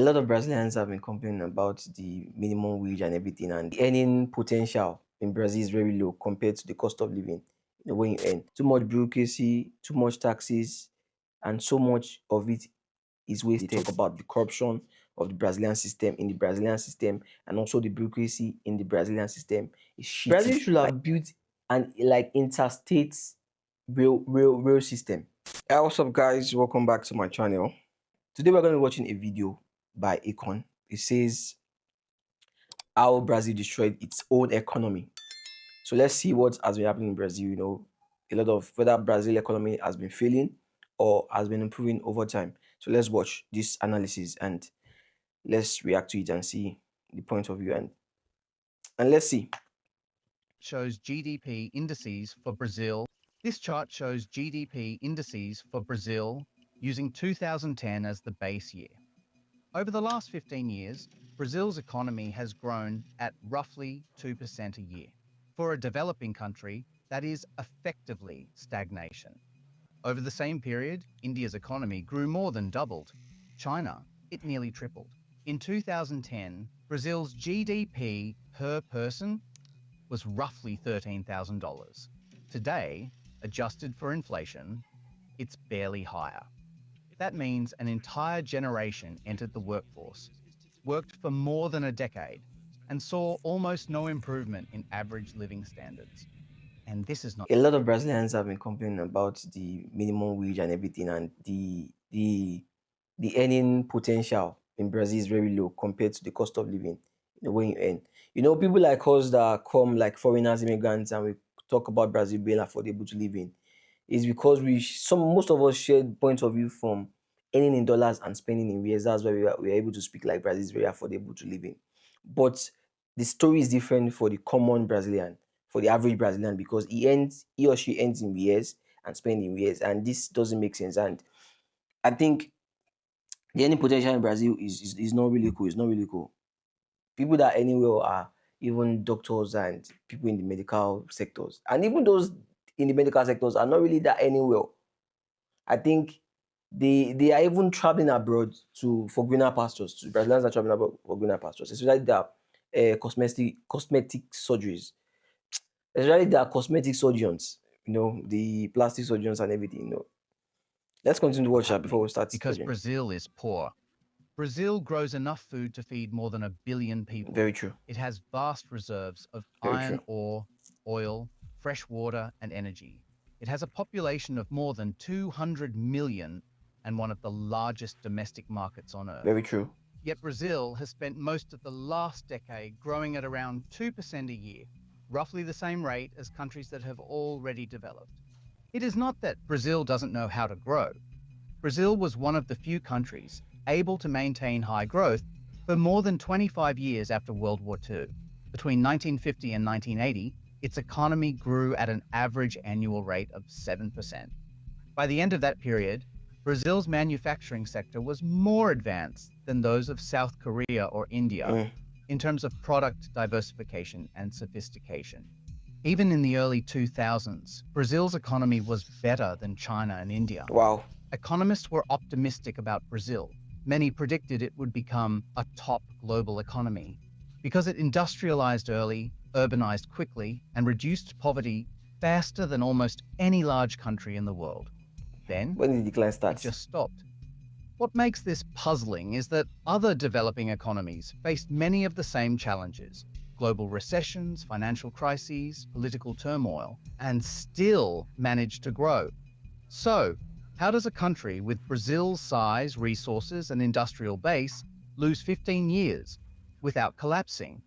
lot of Brazilians have been complaining about the minimum wage and everything, and the earning potential in Brazil is very low compared to the cost of living. When you earn too much bureaucracy, too much taxes, and so much of it is wasted. They talk about the corruption of the Brazilian system in the Brazilian system, and also the bureaucracy in the Brazilian system is shitty. Brazil should have built an interstate rail system. Hey, what's up, guys? Welcome back to my channel. Today we're going to be watching a video by ECON. It says how Brazil destroyed its own economy. So let's see what has been happening in Brazil. A lot of whether Brazil economy has been failing or has been improving over time. So let's watch this analysis and let's react to it and see the point of view and let's see. Shows GDP indices for Brazil. This chart shows GDP indices for Brazil using 2010 as the base year. Over the last 15 years, Brazil's economy has grown at roughly 2% a year. For a developing country, that is effectively stagnation. Over the same period, India's economy grew more than doubled. China, it nearly tripled. In 2010, Brazil's GDP per person was roughly $13,000. Today, adjusted for inflation, it's barely higher. That means an entire generation entered the workforce, worked for more than a decade, and saw almost no improvement in average living standards. And this is not... A lot of Brazilians have been complaining about the minimum wage and everything, and the earning potential in Brazil is very low compared to the cost of living. When you earn, people like us that come like foreigners, immigrants, and we talk about Brazil being affordable to live in, is because most of us share points of view from earning in dollars and spending in reals. That's why we are able to speak like Brazil is very affordable to live in. But the story is different for the common Brazilian, for the average Brazilian, because he or she earns in reals and spends in reals, and this doesn't make sense. And I think the earning potential in Brazil is not really cool. It's not really cool. People that anywhere are even doctors and people in the medical sectors, and even those in the medical sectors are not really that anywhere. I think they are even traveling abroad for greener pastures. Brazilians are traveling abroad for greener pastures, especially the cosmetic surgeries, especially the cosmetic surgeons. The plastic surgeons and everything. Let's continue to watch that before we start. Because Brazil is poor. Brazil grows enough food to feed more than 1 billion people. Very true. It has vast reserves of Very iron true. ore, oil, fresh water, and energy. It has a population of more than 200 million and one of the largest domestic markets on earth. Very true. Yet Brazil has spent most of the last decade growing at around 2% a year, roughly the same rate as countries that have already developed. It is not that Brazil doesn't know how to grow. Brazil was one of the few countries able to maintain high growth for more than 25 years after World War II. Between 1950 and 1980, its economy grew at an average annual rate of 7%. By the end of that period, Brazil's manufacturing sector was more advanced than those of South Korea or India in terms of product diversification and sophistication. Even in the early 2000s, Brazil's economy was better than China and India. Wow. Economists were optimistic about Brazil. Many predicted it would become a top global economy because it industrialized early, urbanized quickly, and reduced poverty faster than almost any large country in the world. Then, when did the decline start? It just stopped. What makes this puzzling is that other developing economies faced many of the same challenges: global recessions, financial crises, political turmoil, and still managed to grow. So, how does a country with Brazil's size, resources, and industrial base lose 15 years without collapsing?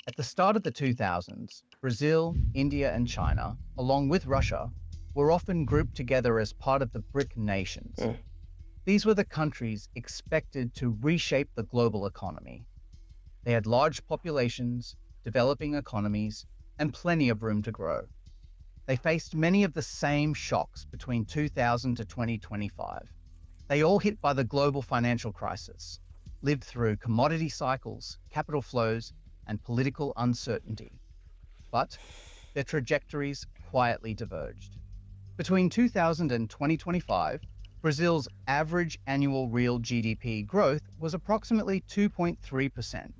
At the start of the 2000s, Brazil, India, and China, along with Russia, were often grouped together as part of the BRIC nations. These were the countries expected to reshape the global economy. They had large populations, developing economies, and plenty of room to grow. They faced many of the same shocks between 2000 to 2025. They all hit by the global financial crisis, lived through commodity cycles, capital flows, and political uncertainty. But their trajectories quietly diverged. Between 2000 and 2025, Brazil's average annual real GDP growth was approximately 2.3%.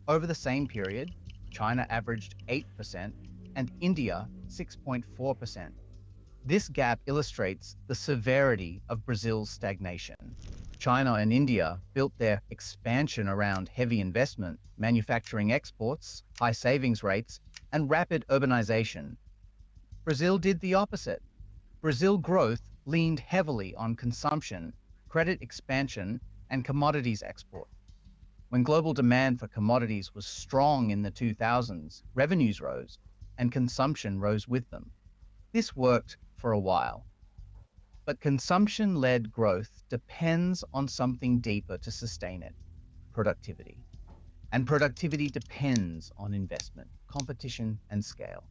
Over the same period, China averaged 8% and India 6.4%. This gap illustrates the severity of Brazil's stagnation. China and India built their expansion around heavy investment, manufacturing exports, high savings rates, and rapid urbanization. Brazil did the opposite. Brazil growth leaned heavily on consumption, credit expansion, and commodities export. When global demand for commodities was strong in the 2000s, revenues rose, and consumption rose with them. This worked for a while, but consumption-led growth depends on something deeper to sustain it: productivity. And productivity depends on investment, competition, and scale.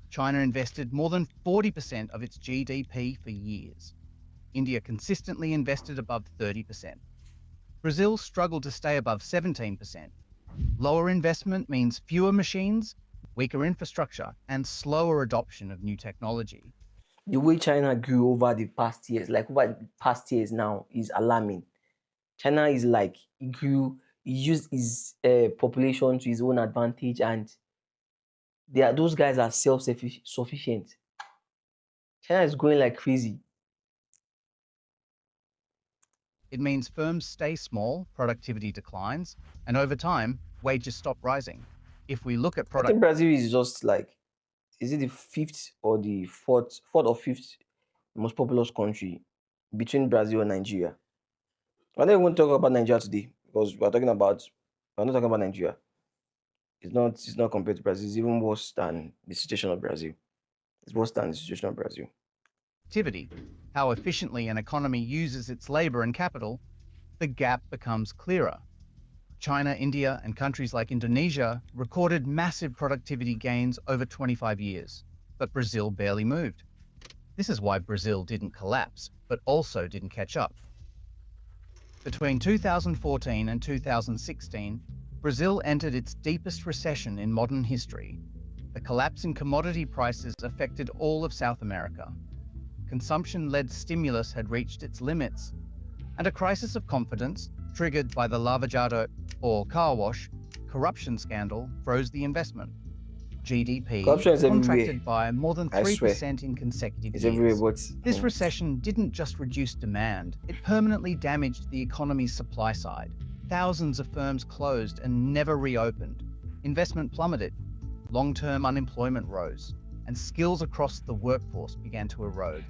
China invested more than 40% of its GDP for years. India consistently invested above 30%. Brazil struggled to stay above 17%. Lower investment means fewer machines, weaker infrastructure, and slower adoption of new technology. The way China grew over the past years, like over the past years now, is alarming. China is like he grew, he used his population to his own advantage, and those guys are self-sufficient. China is growing like crazy. It means firms stay small, productivity declines, and over time, wages stop rising. If we look at I think Brazil is just like, is it the fifth or the fourth or fifth most populous country between Brazil and Nigeria? I don't even talk about Nigeria today because we're not talking about Nigeria. It's not compared to Brazil. It's even worse than the situation of Brazil. It's worse than the situation of Brazil. productivity, how efficiently an economy uses its labor and capital, the gap becomes clearer. China, India, and countries like Indonesia recorded massive productivity gains over 25 years, but Brazil barely moved. This is why Brazil didn't collapse, but also didn't catch up. Between 2014 and 2016, Brazil entered its deepest recession in modern history. The collapse in commodity prices affected all of South America. Consumption-led stimulus had reached its limits, and a crisis of confidence, triggered by the Lava Jato or car wash corruption scandal, froze the investment. GDP Corruption is everywhere. contracted by more than I swear. 3% in consecutive It's everywhere, years. but This recession didn't just reduce demand, it permanently damaged the economy's supply side. Thousands of firms closed and never reopened. Investment plummeted, long-term unemployment rose, and skills across the workforce began to erode.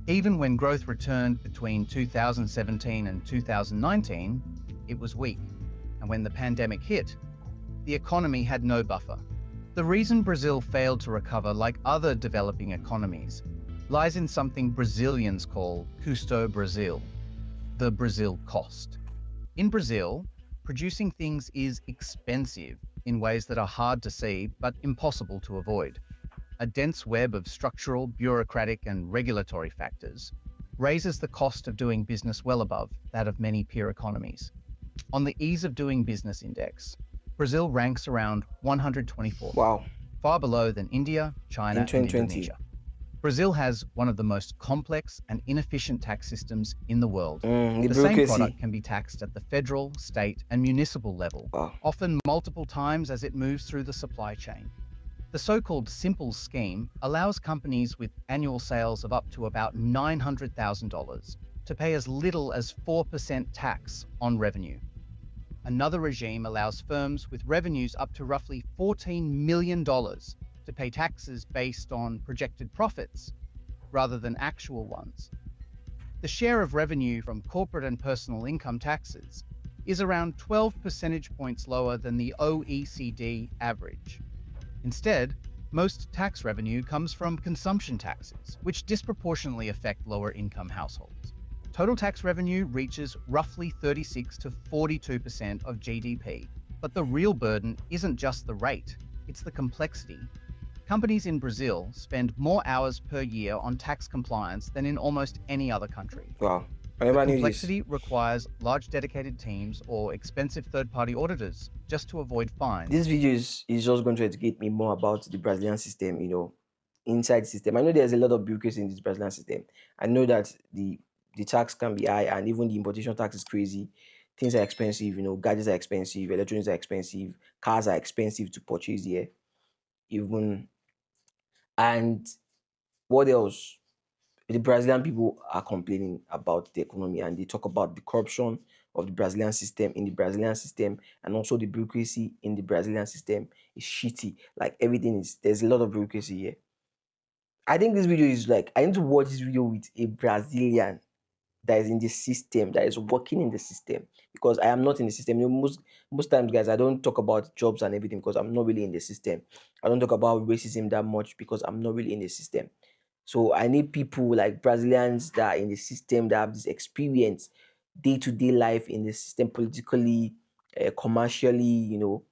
Even when growth returned between 2017 and 2019, it was weak. And when the pandemic hit, the economy had no buffer. The reason Brazil failed to recover like other developing economies lies in something Brazilians call custo Brasil, the Brazil cost. In Brazil, producing things is expensive in ways that are hard to see but impossible to avoid. A dense web of structural, bureaucratic, and regulatory factors raises the cost of doing business well above that of many peer economies. On the Ease of Doing Business Index, Brazil ranks around 124th, wow. far below than India, In China, and 2020. Indonesia. Brazil has one of the most complex and inefficient tax systems in the world. The The same bureaucracy. product can be taxed at the federal, state, and municipal level, Wow. often multiple times as it moves through the supply chain. The so-called Simple scheme allows companies with annual sales of up to about $900,000 to pay as little as 4% tax on revenue. Another regime allows firms with revenues up to roughly $14 million to pay taxes based on projected profits rather than actual ones. The share of revenue from corporate and personal income taxes is around 12 percentage points lower than the OECD average. Instead, most tax revenue comes from consumption taxes, which disproportionately affect lower income households. Total tax revenue reaches roughly 36 to 42% of GDP. But the real burden isn't just the rate, it's the complexity. Companies in Brazil spend more hours per year on tax compliance than in almost any other country. Wow. I The never knew this. complexity requires large dedicated teams or expensive third-party auditors just to avoid fines. This video is just going to educate me more about the Brazilian system, inside the system. I know there's a lot of bureaucracy in this Brazilian system. I know that the tax can be high, and even the importation tax is crazy. Things are expensive, gadgets are expensive, electronics are expensive, cars are expensive to purchase here, even. And what else? The Brazilian people are complaining about the economy, and they talk about the corruption of the Brazilian system in the Brazilian system, and also the bureaucracy in the Brazilian system is shitty. Like everything is, there's a lot of bureaucracy here. I think this video is like, I need to watch this video with a Brazilian that is in the system, that is working in the system, because I am not in the system. Most times, guys, I don't talk about jobs and everything because I'm not really in the system. I don't talk about racism that much because I'm not really in the system. So I need people like Brazilians that are in the system, that have this experience, day to day life in the system, politically, commercially, to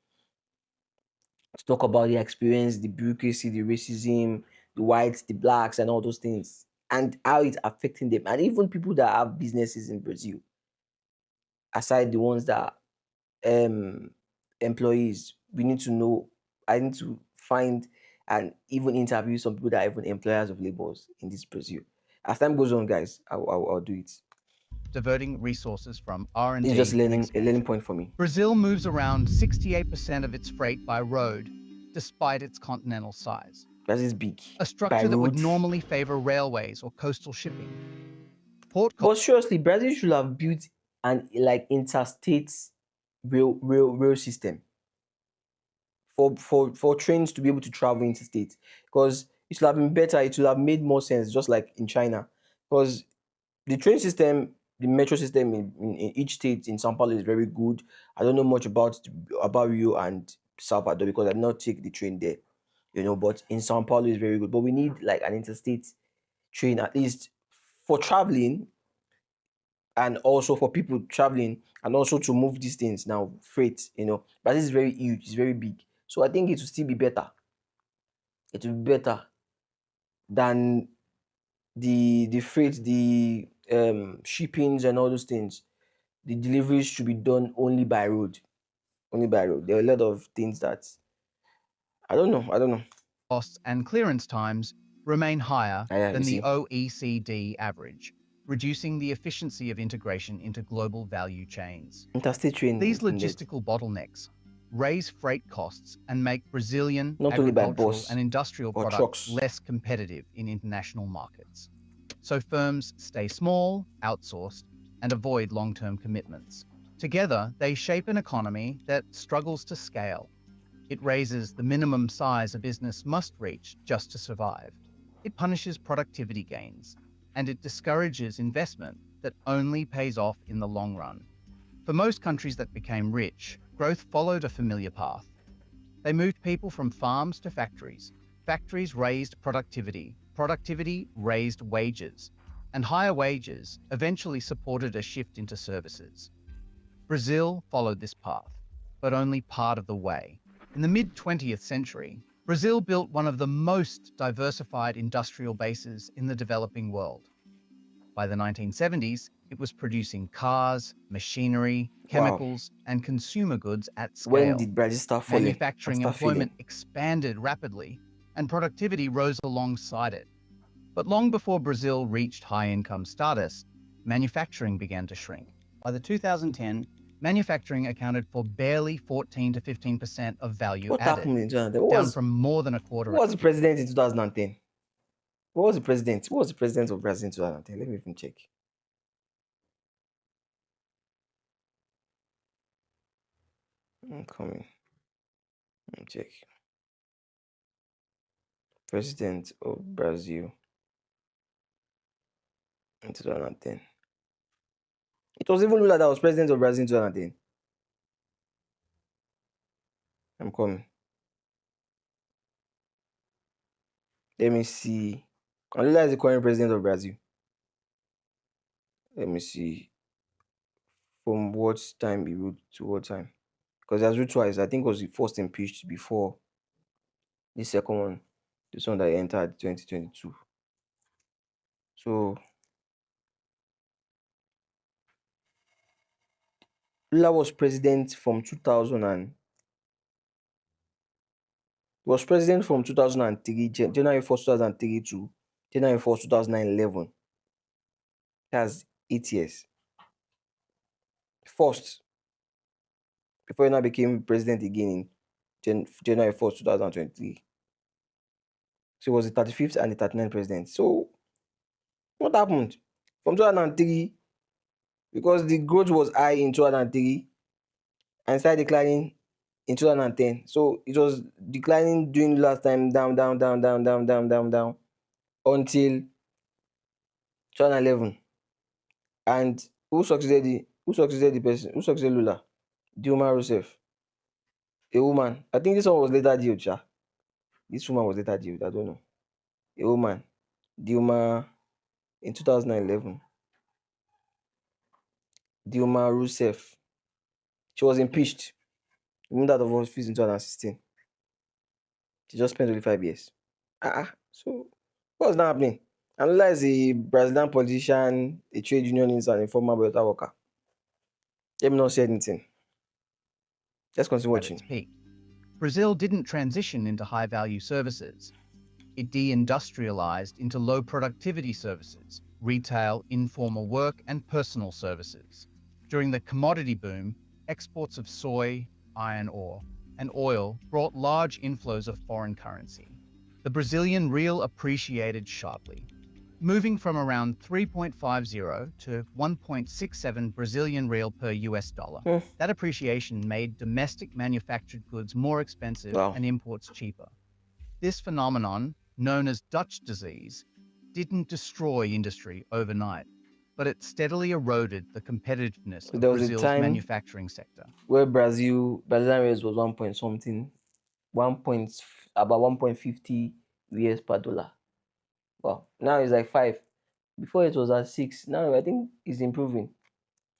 talk about their experience, the bureaucracy, the racism, the whites, the blacks, and all those things, and how it's affecting them. And even people that have businesses in Brazil, aside the ones that um employees, we need to know. I need to find and even interview some people that are even employers of laborers in this Brazil. As time goes on, guys, I'll do it. diverting resources from It's just R&D and a learning expansion. point for me. Brazil moves around 68% of its freight by road, despite its continental size, Brazil is big a by structure that would road. normally favor railways or coastal shipping. Port But seriously, Brazil should have built an like interstate rail system for trains to be able to travel interstate, because it should have been better. It should have made more sense, just like in China, because the train system, the metro system in each state in Sao Paulo is very good. I don't know much about Rio and Salvador because I did not take the train there, But in Sao Paulo is very good. But we need like an interstate train at least for traveling, and also for people traveling, and also to move these things now, freight. But this is very huge, it's very big. So I think it will still be better. It will be better than the freight, the shippings and all those things. The deliveries should be done only by road. Only by road. There are a lot of things that I don't know. I don't know. costs and clearance times remain higher Yeah, you than the see, OECD average, reducing the efficiency of integration into global value chains. interstate train These is needed, logistical bottlenecks raise freight costs and make Brazilian not only by agricultural bus and industrial or products trucks. less competitive in international markets. So firms stay small, outsourced, and avoid long term commitments. Together, they shape an economy that struggles to scale. It raises the minimum size a business must reach just to survive. It punishes productivity gains, and it discourages investment that only pays off in the long run. For most countries that became rich, growth followed a familiar path. They moved people from farms to factories. Factories raised productivity. Productivity raised wages. And higher wages eventually supported a shift into services. Brazil followed this path, but only part of the way. In the mid 20th century, Brazil built one of the most diversified industrial bases in the developing world. By the 1970s, it was producing cars, machinery, Wow. chemicals, and consumer goods at When scale. did Brazil start falling and Manufacturing start employment failing? expanded rapidly, and productivity rose alongside it. But long before Brazil reached high income status, manufacturing began to shrink. By the 2010, manufacturing accounted for barely 14 to 15% of value What added, happened in 2010? down from more than a Who quarter. was the president in 2010? What was the president? Who was the president of Brazil in 2010? Let me even check. I'm coming. Let me check. President of Brazil in 2010. It was even Lula that was president of Brazil in 2010. I'm coming. Let me see. And Lula is the current president of Brazil. Let me see. From what time he ruled to what time? Because he has ruled twice. I think it was the first impeached before the second one. This one that he entered 2022. So Lula was president from 2000 and was president from 2003, January 1st, 2003 to January 1st, 2011. That's 8 years. First, before he now became president again in January 1st, 2023. So he was the 35th and the 39th president. So what happened? From 2003, because the growth was high in 2003 and started declining in 2010. So it was declining during last time, down, down, down, down, down, down, down, down, until 2011. And who succeeded the person? Who succeeded Lula? Dilma Rousseff, a woman. I think this one was later jailed, sha. This woman was later jailed. I don't know. A woman, Dilma, in 2011. Dilma Rousseff. She was impeached, removed out of office in 2016. She just spent only 5 years. So what's not happening? And Lula is a Brazilian politician, a trade unionist, and a former Toyota worker. Let me not say anything. Let's continue At its watching. peak, Brazil didn't transition into high-value services. It deindustrialized into low-productivity services, retail, informal work, and personal services. During the commodity boom, exports of soy, iron ore, and oil brought large inflows of foreign currency. The Brazilian real appreciated sharply, moving from around 3.50 to 1.67 Brazilian real per US dollar. That appreciation made domestic manufactured goods more expensive Wow. and imports cheaper. This phenomenon, known as Dutch disease, didn't destroy industry overnight, but it steadily eroded the competitiveness of There was a Brazil's time manufacturing sector. where Brazilian reais was 1 point something, about 1.50 US per dollar. Wow. Now it's like 5. Before it was at 6. Now I think it's improving.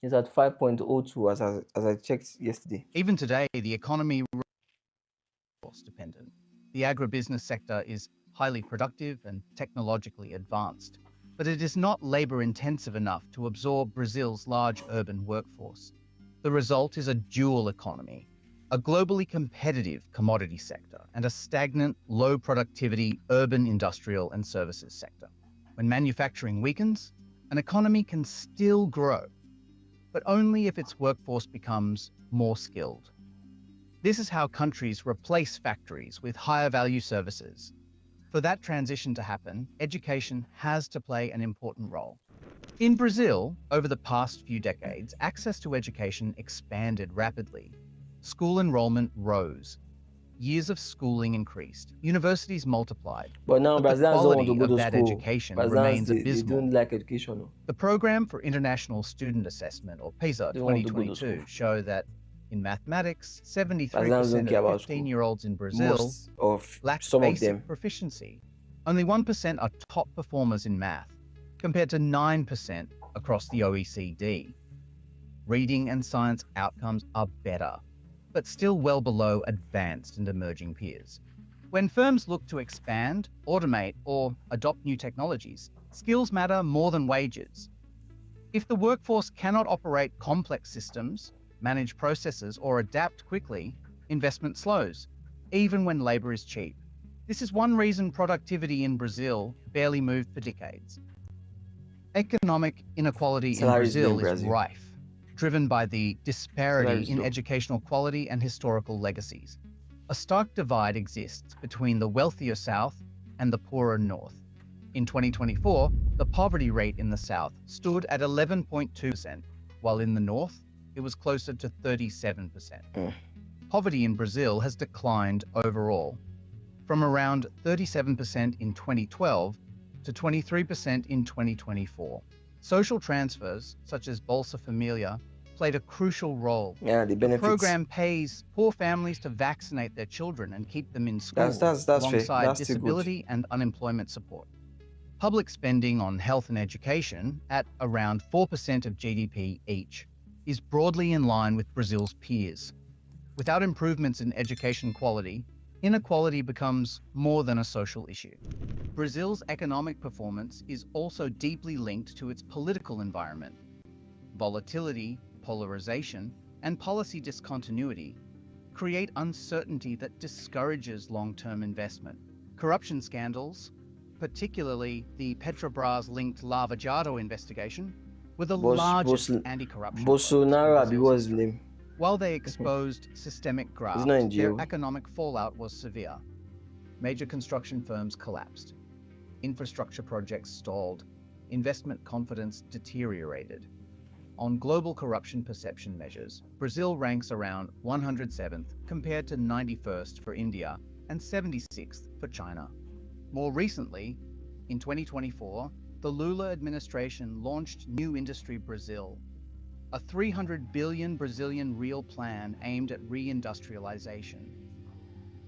It's at 5.02 as I checked yesterday. Even today, the economy is dependent. The agribusiness sector is highly productive and technologically advanced, but it is not labor-intensive enough to absorb Brazil's large urban workforce. The result is a dual economy, a globally competitive commodity sector, and a stagnant, low-productivity urban industrial and services sector. When manufacturing weakens, an economy can still grow, but only if its workforce becomes more skilled. This is how countries replace factories with higher value services. For that transition to happen, education has to play an important role. In Brazil, over the past few decades, access to education expanded rapidly. School enrollment rose. Years of schooling increased. Universities multiplied. But now But the Brazilians don't want to quality go of to that school. education Brazilians, remains they don't abysmal. like education. No. The Program for International Student Assessment, or PISA They don't want to go to school. 2022, show that in mathematics, Brazilians 73% don't of care about school. 15-year-olds in Brazil Most of lack some of basic them. proficiency. Only 1% are top performers in math, compared to 9% across the OECD. Reading and science outcomes are better, but still well below advanced and emerging peers. When firms look to expand, automate, or adopt new technologies, skills matter more than wages. If the workforce cannot operate complex systems, manage processes, or adapt quickly, investment slows, even when labor is cheap. This is one reason productivity in Brazil barely moved for decades. Economic inequality in Salaries low in Brazil is Brazil. rife, driven by the disparity Salaries in low. educational quality and historical legacies. A stark divide exists between the wealthier South and the poorer North. In 2024, the poverty rate in the South stood at 11.2%, while in the North, it was closer to 37%. Poverty in Brazil has declined overall, from around 37% in 2012 to 23% in 2024. Social transfers, such as Bolsa Familia, played a crucial role. Yeah, the The benefits. program pays poor families to vaccinate their children and keep them in school, That's fair. alongside That's still good. disability and unemployment support. Public spending on health and education, at around 4% of GDP each, is broadly in line with Brazil's peers. Without improvements in education quality, inequality becomes more than a social issue. Brazil's economic performance is also deeply linked to its political environment. Volatility, polarization, and policy discontinuity create uncertainty that discourages long-term investment. Corruption scandals, particularly the Petrobras-linked Lava Jato investigation, were the Bos, largest Bos, anti-corruption foes in Bolsonaro, Brazil's what's his history. name? While they exposed systemic He's not graft, in their jail. economic fallout was severe. Major construction firms collapsed. Infrastructure projects stalled. Investment confidence deteriorated. On global corruption perception measures, Brazil ranks around 107th compared to 91st for India and 76th for China. More recently, in 2024, the Lula administration launched New Industry Brazil, a 300 billion Brazilian real plan aimed at reindustrialization.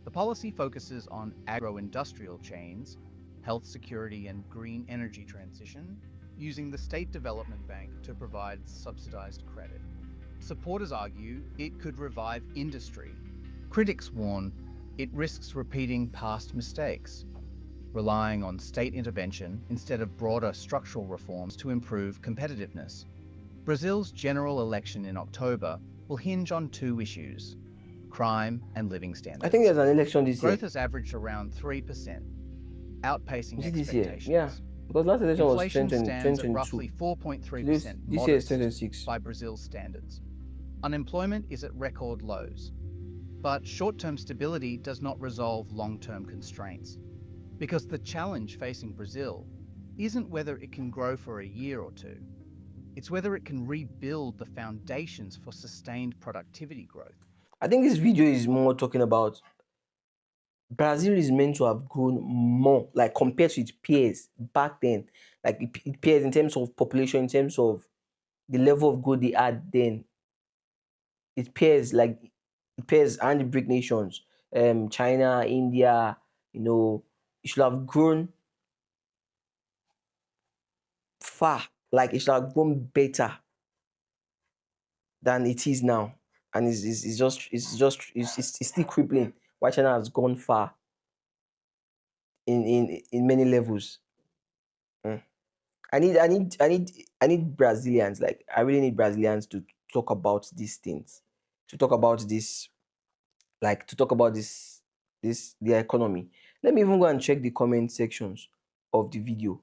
The policy focuses on agro-industrial chains, health security and green energy transition, using the State Development Bank to provide subsidized credit. Supporters argue it could revive industry. Critics warn it risks repeating past mistakes, relying on state intervention instead of broader structural reforms to improve competitiveness. Brazil's general election in October will hinge on two issues: crime and living I think standards. there's an election this year. Growth has averaged around 3%, outpacing Is it this year? Yeah. expectations. Because last election was Inflation 2020, stands at 2022. roughly This 4.3%, this year is modest 2026. by Brazil's standards. Unemployment is at record lows, but short-term stability does not resolve long-term constraints. Because the challenge facing Brazil isn't whether it can grow for a year or two, it's whether it can rebuild the foundations for sustained productivity growth. I think this video is more talking about Brazil is meant to have grown more, like compared to its peers back then. Like its peers in terms of population, in terms of the level of growth they had then. Its peers, like it peers and the BRIC nations, China, India, it should have grown far. Like it should have grown better than it is now. And it's still crippling. Why China has gone far in many levels. Mm. I need Brazilians. Like I really need Brazilians to talk about these things, to talk about this, like to talk about this their economy. Let me even go and check the comment sections of the video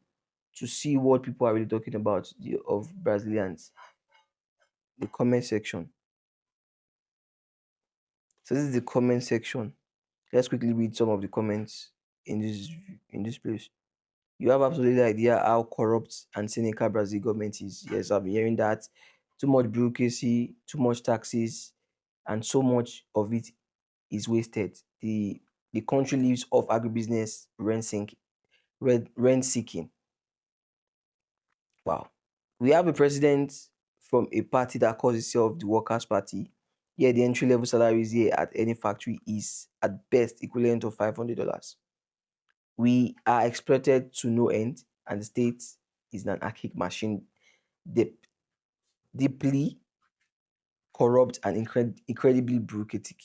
to see what people are really talking about of Brazilians. The comment section. So this is the comment section. Let's quickly read some of the comments in this place. You have absolutely no idea how corrupt and cynical Brazil government is. Yes, I've been hearing that. Too much bureaucracy, too much taxes, and so much of it is wasted. The country lives off agribusiness, rent seeking. Wow. We have a president from a party that calls itself the Workers' Party. Yeah, the entry level salaries here at any factory is at best equivalent of $500. We are exploited to no end, and the state is an archaic machine, deep, deeply corrupt and incredibly bureaucratic.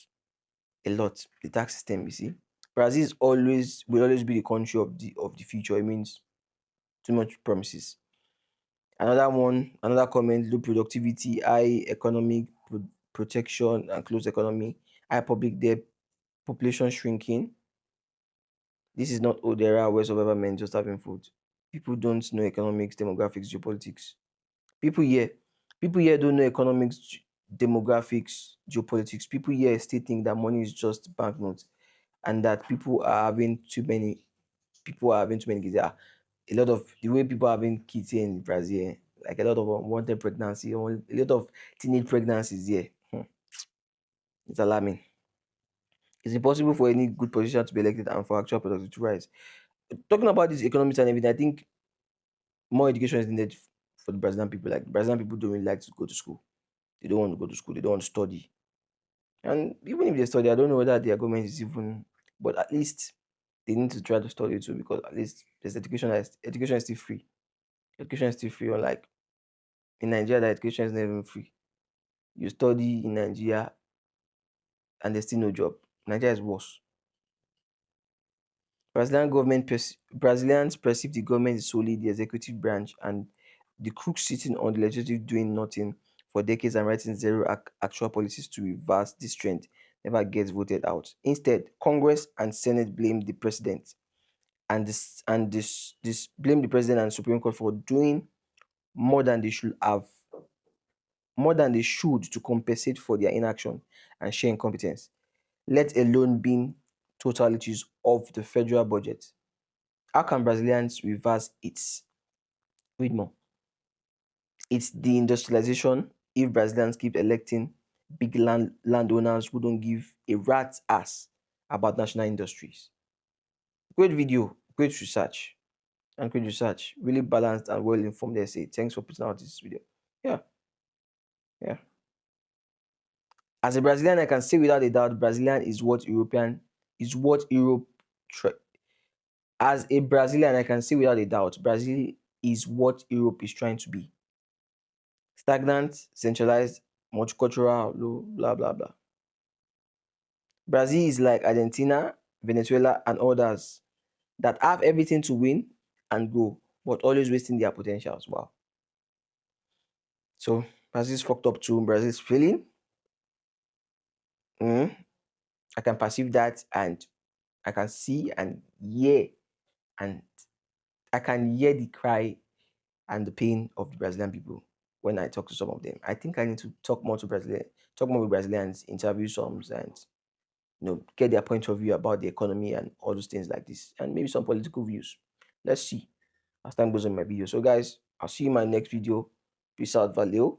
A lot. The tax system, you see. Brazil will always be the country of the future. It means too much promises. Another comment: low productivity, high economic protection, and closed economy, high public debt, population shrinking. This is not old era where survival meant just having food. People don't know economics, demographics, geopolitics. People here, people here don't know economics, demographics, geopolitics. People here still think that money is just banknotes and that people are having too many kids. Yeah, a lot of the way people are having kids here in Brazil, like a lot of unwanted pregnancy, or a lot of teenage pregnancies here. It's alarming. It's impossible for any good position to be elected and for actual productivity to rise. Talking about this economics and everything, I think more education is needed for the Brazilian people. Like Brazilian people don't really like to go to school. They don't want to go to school. They don't want to study. And even if they study, I don't know whether their government is even. But at least they need to try to study too, because at least there's education is still free. Education is still free. Unlike in Nigeria, that education is not even free. You study in Nigeria and there's still no job. Nigeria is worse. Brazilians perceive the government is solely the executive branch and the crooks sitting on the legislative doing nothing for decades and writing zero actual policies to reverse this trend never gets voted out. Instead, Congress and Senate blame the president and this blame the president and Supreme Court for doing more than they should have, more than they should to compensate for their inaction and sheer incompetence, let alone being totalities of the federal budget. How can Brazilians reverse its, read more? It's deindustrialization if Brazilians keep electing big landowners who don't give a rat's ass about national industries. Great video, great research, and great research. Really balanced and well informed essay. Thanks for putting out this video. Yeah, yeah. As a Brazilian, I can say without a doubt, Brazilian is what Europe. Tr- As a Brazilian, I can say without a doubt, Brazil is what Europe is trying to be: stagnant, centralized, multicultural, blah blah blah. Brazil is like Argentina, Venezuela, and others that have everything to win and grow, but always wasting their potentials. Wow. So Brazil's fucked up too. Brazil's failing. Mhm. I can perceive that, and I can see and hear, and I can hear the cry and the pain of the Brazilian people when I talk to some of them. I think I need to talk more with Brazilians, interview some, and get their point of view about the economy and all those things like this, and maybe some political views. Let's see as time goes on in my video. So guys, I'll see you in my next video. Peace out, Valeu.